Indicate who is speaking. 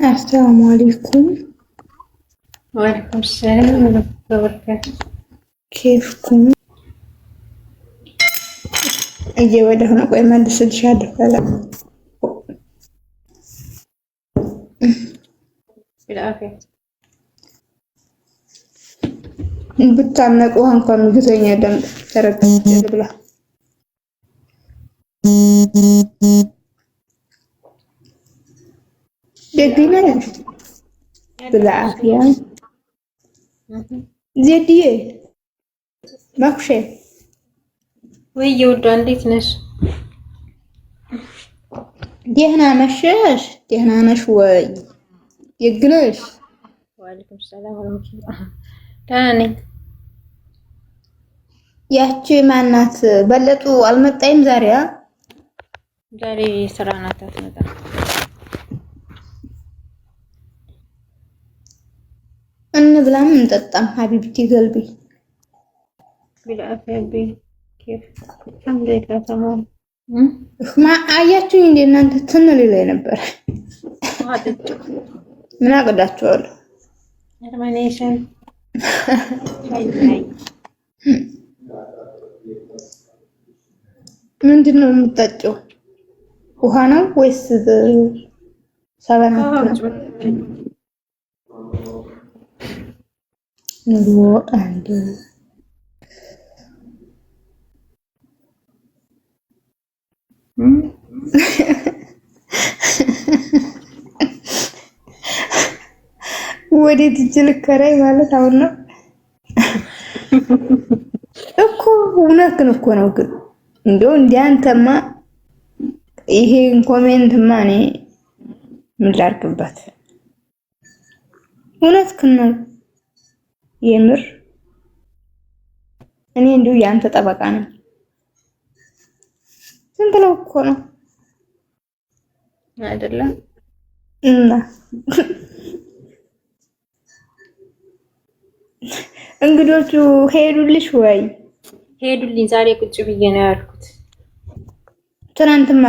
Speaker 1: السلام عليكم.
Speaker 2: وعليكم السلام ورحمة الله وبركاته.
Speaker 1: كيفكم؟ اجي ولا هنا قوي ما لسه فلا
Speaker 2: بالعافية
Speaker 1: ብታመቁ እንኳን ግዘኛ ደም ተረጋግጥ ብላ ደግና بالعافية زيديه ماكشي
Speaker 2: ወይ ወደ እንዴት ነሽ?
Speaker 1: ደህና መሸሽ ደህና ነሽ ወይ ይግነሽ?
Speaker 2: ወአለይኩም ሰላም ወራህመቱላህ። ደህና ነኝ።
Speaker 1: ያቺ ማናት በለጡ አልመጣይም ዛሬ?
Speaker 2: ዛሬ ስራ ናት አትመጣ።
Speaker 1: እንብላም እንጠጣም ሀቢብቲ ገልቢ
Speaker 2: بالعافية بي كيف الحمد لله تمام
Speaker 1: ما አያችሁኝ እንደ እናንተ ትንል ላይ ነበር ምን አቀዳችኋል?
Speaker 2: አርማኔሽን
Speaker 1: ምንድን ነው የምትጠጪው? ውሃ ነው ወይስ ሰበናት ነው? ኑሮ አንድ ወዴት ይልከራይ ማለት አሁን ነው እኮ እውነትን እኮ ነው። ግን እንደው እንዲያንተማ ይሄን ኮሜንትማ እኔ ምን ላድርግበት? እውነትህን ነው የምር እኔ እንደው ያንተ ጠበቃ ነኝ። ዝም ብለው እኮ ነው
Speaker 2: አይደለም
Speaker 1: እና እንግዶቹ ሄዱልሽ ወይ?
Speaker 2: ሄዱልኝ። ዛሬ ቁጭ ብዬ ነው ያልኩት።
Speaker 1: ትናንትማ